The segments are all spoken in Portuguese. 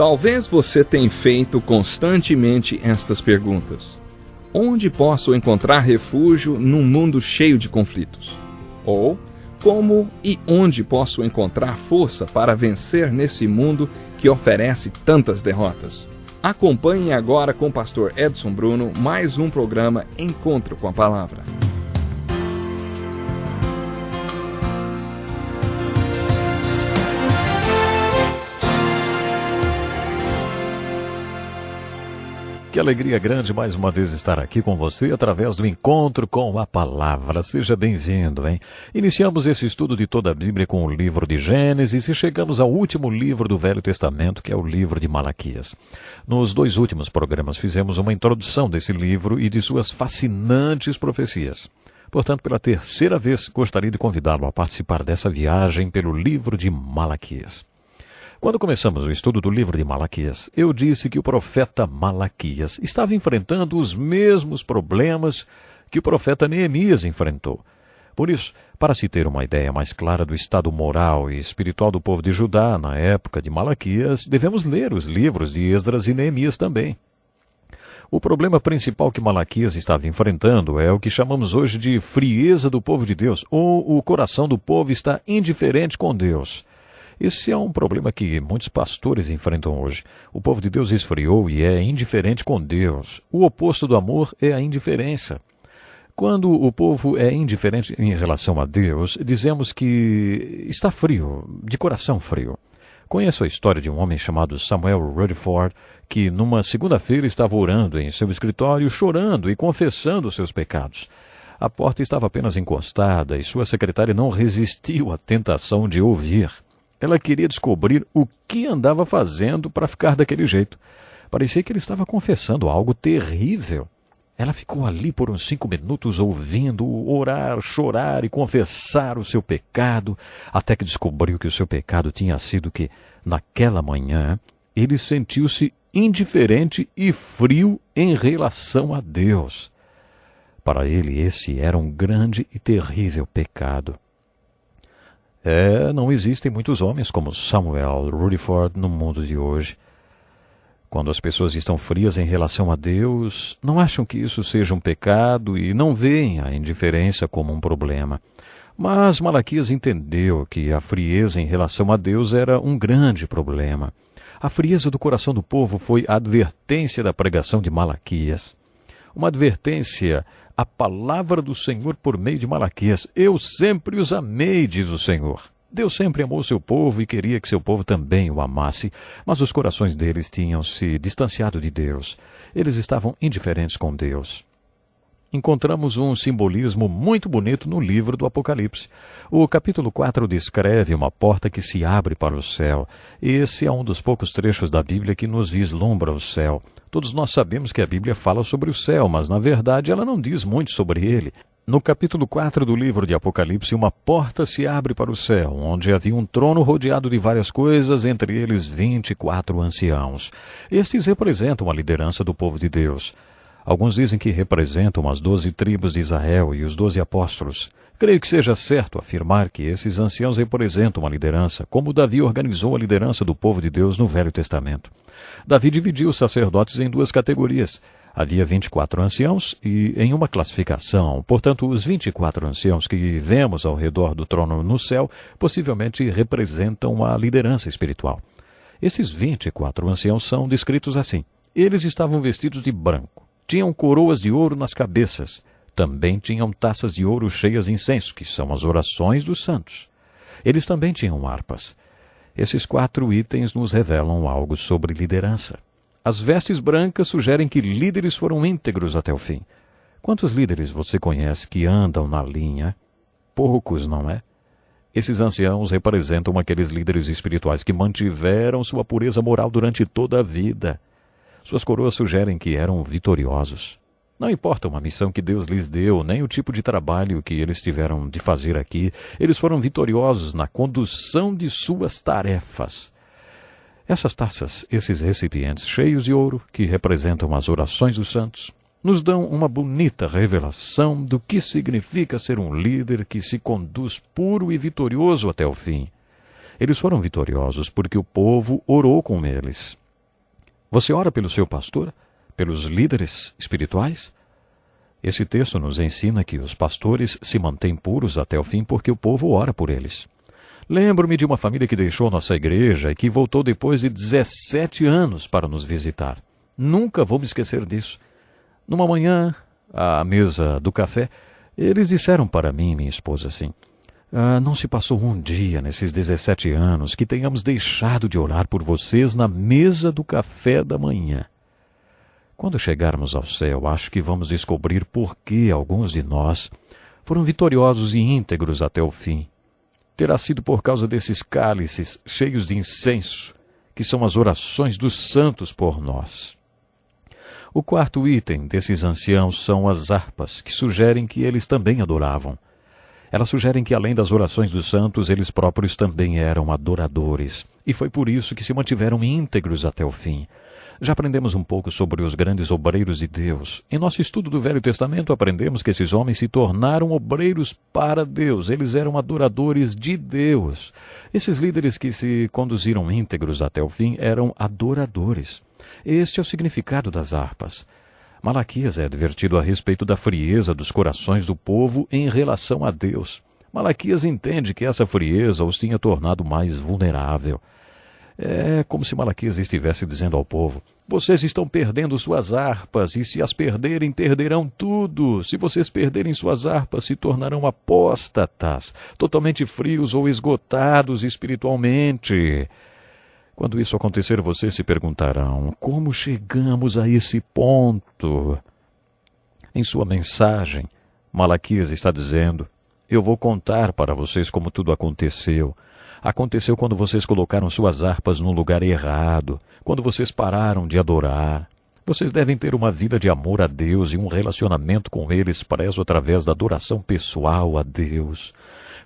Talvez você tenha feito constantemente estas perguntas. Onde posso encontrar refúgio num mundo cheio de conflitos? Ou, como e onde posso encontrar força para vencer nesse mundo que oferece tantas derrotas? Acompanhe agora com o pastor Edson Bruno mais um programa Encontro com a Palavra. Que alegria grande mais uma vez estar aqui com você através do Encontro com a Palavra. Seja bem-vindo, hein? Iniciamos esse estudo de toda a Bíblia com o livro de Gênesis e chegamos ao último livro do Velho Testamento, que é o livro de Malaquias. Nos dois últimos programas fizemos uma introdução desse livro e de suas fascinantes profecias. Portanto, pela terceira vez, gostaria de convidá-lo a participar dessa viagem pelo livro de Malaquias. Quando começamos o estudo do livro de Malaquias, eu disse que o profeta Malaquias estava enfrentando os mesmos problemas que o profeta Neemias enfrentou. Por isso, para se ter uma ideia mais clara do estado moral e espiritual do povo de Judá na época de Malaquias, devemos ler os livros de Esdras e Neemias também. O problema principal que Malaquias estava enfrentando é o que chamamos hoje de frieza do povo de Deus, ou o coração do povo está indiferente com Deus. Esse é um problema que muitos pastores enfrentam hoje. O povo de Deus esfriou e é indiferente com Deus. O oposto do amor é a indiferença. Quando o povo é indiferente em relação a Deus, dizemos que está frio, de coração frio. Conheço a história de um homem chamado Samuel Rutherford, que numa segunda-feira estava orando em seu escritório, chorando e confessando seus pecados. A porta estava apenas encostada e sua secretária não resistiu à tentação de ouvir. Ela queria descobrir o que andava fazendo para ficar daquele jeito. Parecia que ele estava confessando algo terrível. Ela ficou ali por uns 5 minutos ouvindo-o orar, chorar e confessar o seu pecado, até que descobriu que o seu pecado tinha sido que, naquela manhã, ele sentiu-se indiferente e frio em relação a Deus. Para ele, esse era um grande e terrível pecado. Não existem muitos homens como Samuel Rutherford no mundo de hoje. Quando as pessoas estão frias em relação a Deus, não acham que isso seja um pecado e não veem a indiferença como um problema. Mas Malaquias entendeu que a frieza em relação a Deus era um grande problema. A frieza do coração do povo foi a advertência da pregação de Malaquias. Uma advertência à palavra do Senhor por meio de Malaquias. Eu sempre os amei, diz o Senhor. Deus sempre amou seu povo e queria que seu povo também o amasse, mas os corações deles tinham se distanciado de Deus. Eles estavam indiferentes com Deus. Encontramos um simbolismo muito bonito no livro do Apocalipse. O capítulo 4 descreve uma porta que se abre para o céu. Esse é um dos poucos trechos da Bíblia que nos vislumbra o céu. Todos nós sabemos que a Bíblia fala sobre o céu, mas na verdade ela não diz muito sobre ele. No capítulo 4 do livro de Apocalipse, uma porta se abre para o céu, onde havia um trono rodeado de várias coisas, entre eles 24 anciãos. Estes representam a liderança do povo de Deus. Alguns dizem que representam as 12 tribos de Israel e os 12 apóstolos. Creio que seja certo afirmar que esses anciãos representam a liderança, como Davi organizou a liderança do povo de Deus no Velho Testamento. Davi dividiu os sacerdotes em 2 categorias. Havia 24 anciãos e em uma classificação, portanto, os 24 anciãos que vemos ao redor do trono no céu possivelmente representam a liderança espiritual. Esses 24 anciãos são descritos assim. Eles estavam vestidos de branco. Tinham coroas de ouro nas cabeças. Também tinham taças de ouro cheias de incenso, que são as orações dos santos. Eles também tinham harpas. Esses 4 itens nos revelam algo sobre liderança. As vestes brancas sugerem que líderes foram íntegros até o fim. Quantos líderes você conhece que andam na linha? Poucos, não é? Esses anciãos representam aqueles líderes espirituais que mantiveram sua pureza moral durante toda a vida. Suas coroas sugerem que eram vitoriosos. Não importa a missão que Deus lhes deu, nem o tipo de trabalho que eles tiveram de fazer aqui, eles foram vitoriosos na condução de suas tarefas. Essas taças, esses recipientes cheios de ouro, que representam as orações dos santos, nos dão uma bonita revelação do que significa ser um líder que se conduz puro e vitorioso até o fim. Eles foram vitoriosos porque o povo orou com eles. Você ora pelo seu pastor? Pelos líderes espirituais? Esse texto nos ensina que os pastores se mantêm puros até o fim porque o povo ora por eles. Lembro-me de uma família que deixou nossa igreja e que voltou depois de 17 anos para nos visitar. Nunca vou me esquecer disso. Numa manhã, à mesa do café, eles disseram para mim e minha esposa assim: não se passou um dia nesses 17 anos que tenhamos deixado de orar por vocês na mesa do café da manhã. Quando chegarmos ao céu, acho que vamos descobrir por que alguns de nós foram vitoriosos e íntegros até o fim. Terá sido por causa desses cálices cheios de incenso, que são as orações dos santos por nós. O quarto item desses anciãos são as harpas, que sugerem que eles também adoravam. Elas sugerem que, além das orações dos santos, eles próprios também eram adoradores, e foi por isso que se mantiveram íntegros até o fim. Já aprendemos um pouco sobre os grandes obreiros de Deus. Em nosso estudo do Velho Testamento, aprendemos que esses homens se tornaram obreiros para Deus. Eles eram adoradores de Deus. Esses líderes que se conduziram íntegros até o fim eram adoradores. Este é o significado das harpas. Malaquias é advertido a respeito da frieza dos corações do povo em relação a Deus. Malaquias entende que essa frieza os tinha tornado mais vulnerável. É como se Malaquias estivesse dizendo ao povo: vocês estão perdendo suas harpas, e se as perderem, perderão tudo. Se vocês perderem suas harpas, se tornarão apóstatas, totalmente frios ou esgotados espiritualmente. Quando isso acontecer, vocês se perguntarão: como chegamos a esse ponto? Em sua mensagem, Malaquias está dizendo: eu vou contar para vocês como tudo aconteceu. Aconteceu quando vocês colocaram suas harpas no lugar errado, quando vocês pararam de adorar. Vocês devem ter uma vida de amor a Deus e um relacionamento com Ele expresso através da adoração pessoal a Deus.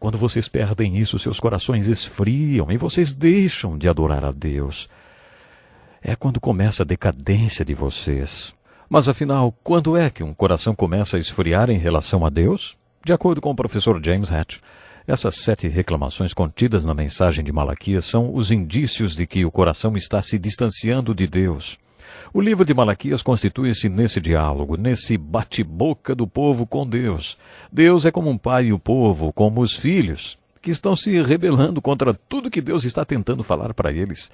Quando vocês perdem isso, seus corações esfriam e vocês deixam de adorar a Deus. É quando começa a decadência de vocês. Mas afinal, quando é que um coração começa a esfriar em relação a Deus? De acordo com o professor James Hatch, essas 7 reclamações contidas na mensagem de Malaquias são os indícios de que o coração está se distanciando de Deus. O livro de Malaquias constitui-se nesse diálogo, nesse bate-boca do povo com Deus. Deus é como um pai e o povo como os filhos, que estão se rebelando contra tudo que Deus está tentando falar para eles.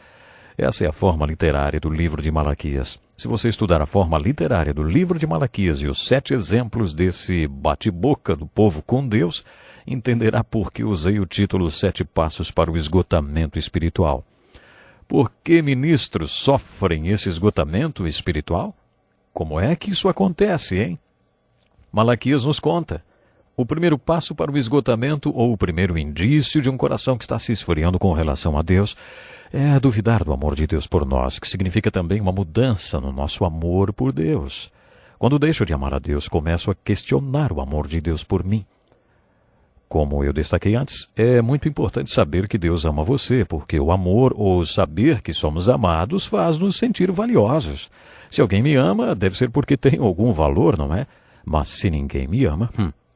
Essa é a forma literária do livro de Malaquias. Se você estudar a forma literária do livro de Malaquias e os 7 exemplos desse bate-boca do povo com Deus, entenderá por que usei o título 7 Passos para o Esgotamento Espiritual. Por que ministros sofrem esse esgotamento espiritual? Como é que isso acontece, hein? Malaquias nos conta. O primeiro passo para o esgotamento, ou o primeiro indício de um coração que está se esfriando com relação a Deus, é duvidar do amor de Deus por nós, que significa também uma mudança no nosso amor por Deus. Quando deixo de amar a Deus, começo a questionar o amor de Deus por mim. Como eu destaquei antes, é muito importante saber que Deus ama você, porque o amor ou saber que somos amados faz nos sentir valiosos. Se alguém me ama, deve ser porque tem algum valor, não é? Mas se ninguém me ama,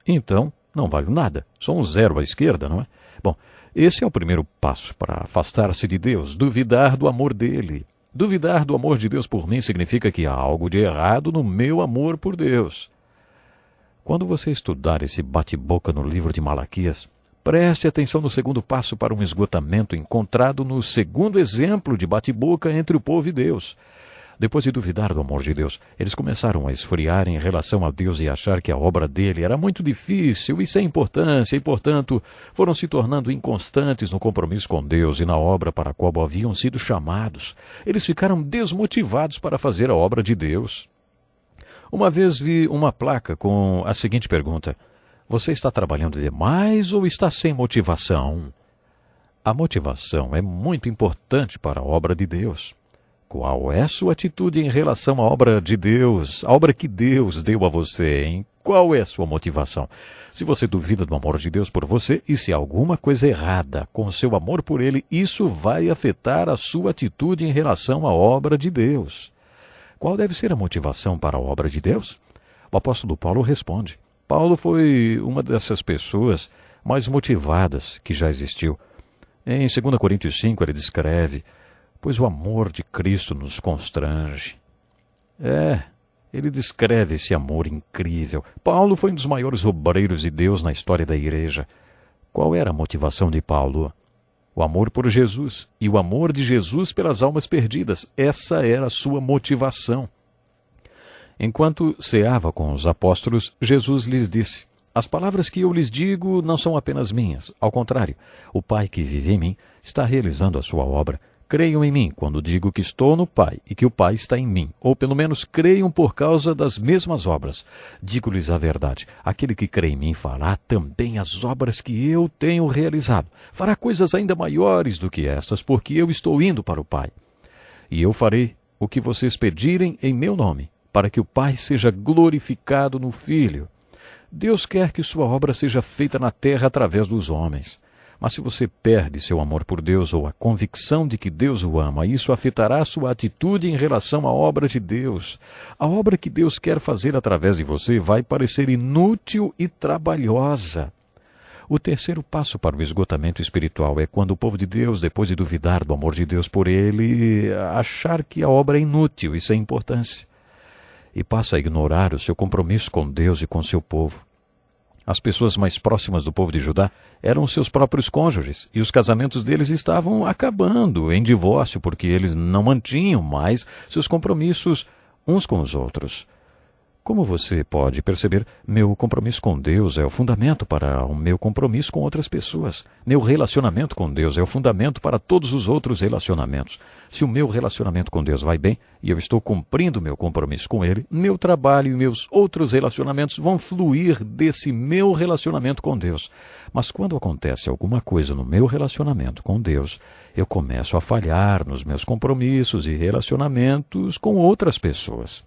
então não valho nada. Sou um zero à esquerda, não é? Bom, esse é o primeiro passo para afastar-se de Deus, duvidar do amor dele. Duvidar do amor de Deus por mim significa que há algo de errado no meu amor por Deus. Quando você estudar esse bate-boca no livro de Malaquias, preste atenção no segundo passo para um esgotamento encontrado no segundo exemplo de bate-boca entre o povo e Deus. Depois de duvidar do amor de Deus, eles começaram a esfriar em relação a Deus e achar que a obra dele era muito difícil e sem importância, e, portanto, foram se tornando inconstantes no compromisso com Deus e na obra para a qual haviam sido chamados. Eles ficaram desmotivados para fazer a obra de Deus. Uma vez vi uma placa com a seguinte pergunta: você está trabalhando demais ou está sem motivação? A motivação é muito importante para a obra de Deus. Qual é a sua atitude em relação à obra de Deus, a obra que Deus deu a você, hein? Qual é a sua motivação? Se você duvida do amor de Deus por você e se há alguma coisa errada com o seu amor por Ele, isso vai afetar a sua atitude em relação à obra de Deus. Qual deve ser a motivação para a obra de Deus? O apóstolo Paulo responde. Paulo foi uma dessas pessoas mais motivadas que já existiu. Em 2 Coríntios 5 ele descreve: pois o amor de Cristo nos constrange. Ele descreve esse amor incrível. Paulo foi um dos maiores obreiros de Deus na história da igreja. Qual era a motivação de Paulo? O amor por Jesus e o amor de Jesus pelas almas perdidas. Essa era a sua motivação. Enquanto ceava com os apóstolos, Jesus lhes disse: as palavras que eu lhes digo não são apenas minhas. Ao contrário, o Pai que vive em mim está realizando a sua obra. Creiam em mim quando digo que estou no Pai e que o Pai está em mim, ou pelo menos creiam por causa das mesmas obras. Digo-lhes a verdade, aquele que crê em mim fará também as obras que eu tenho realizado. Fará coisas ainda maiores do que estas, porque eu estou indo para o Pai. E eu farei o que vocês pedirem em meu nome, para que o Pai seja glorificado no Filho. Deus quer que sua obra seja feita na terra através dos homens. Mas se você perde seu amor por Deus ou a convicção de que Deus o ama, isso afetará sua atitude em relação à obra de Deus. A obra que Deus quer fazer através de você vai parecer inútil e trabalhosa. O terceiro passo para o esgotamento espiritual é quando o povo de Deus, depois de duvidar do amor de Deus por ele, achar que a obra é inútil e sem importância, e passa a ignorar o seu compromisso com Deus e com seu povo. As pessoas mais próximas do povo de Judá eram seus próprios cônjuges, e os casamentos deles estavam acabando em divórcio porque eles não mantinham mais seus compromissos uns com os outros. Como você pode perceber, meu compromisso com Deus é o fundamento para o meu compromisso com outras pessoas. Meu relacionamento com Deus é o fundamento para todos os outros relacionamentos. Se o meu relacionamento com Deus vai bem e eu estou cumprindo meu compromisso com Ele, meu trabalho e meus outros relacionamentos vão fluir desse meu relacionamento com Deus. Mas quando acontece alguma coisa no meu relacionamento com Deus, eu começo a falhar nos meus compromissos e relacionamentos com outras pessoas.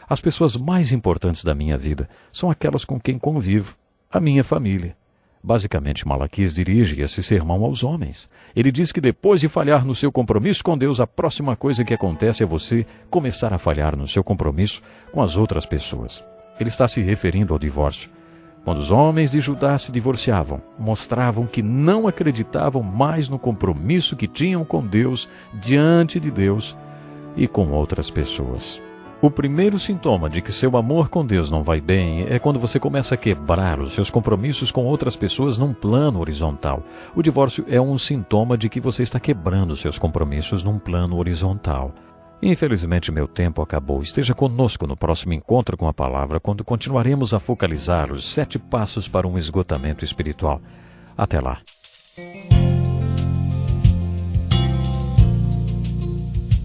As pessoas mais importantes da minha vida são aquelas com quem convivo, a minha família. Basicamente, Malaquias dirige esse sermão aos homens. Ele diz que depois de falhar no seu compromisso com Deus, a próxima coisa que acontece é você começar a falhar no seu compromisso com as outras pessoas. Ele está se referindo ao divórcio. Quando os homens de Judá se divorciavam, mostravam que não acreditavam mais no compromisso que tinham com Deus, diante de Deus e com outras pessoas. O primeiro sintoma de que seu amor com Deus não vai bem é quando você começa a quebrar os seus compromissos com outras pessoas num plano horizontal. O divórcio é um sintoma de que você está quebrando seus compromissos num plano horizontal. Infelizmente, meu tempo acabou. Esteja conosco no próximo encontro com a palavra, quando continuaremos a focalizar os 7 passos para um esgotamento espiritual. Até lá.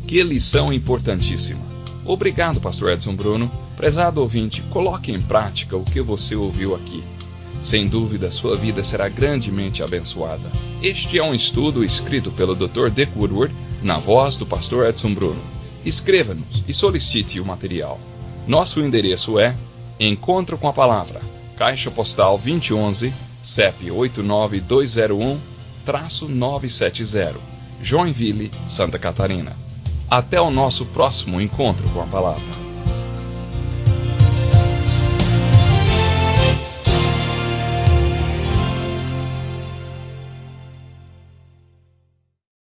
Que lição importantíssima! Obrigado, Pastor Edson Bruno. Prezado ouvinte, coloque em prática o que você ouviu aqui. Sem dúvida, sua vida será grandemente abençoada. Este é um estudo escrito pelo Dr. Dick Woodward, na voz do Pastor Edson Bruno. Escreva-nos e solicite o material. Nosso endereço é Encontro com a Palavra, Caixa Postal 2011, CEP 89201-970, Joinville, Santa Catarina. Até o nosso próximo encontro com a palavra.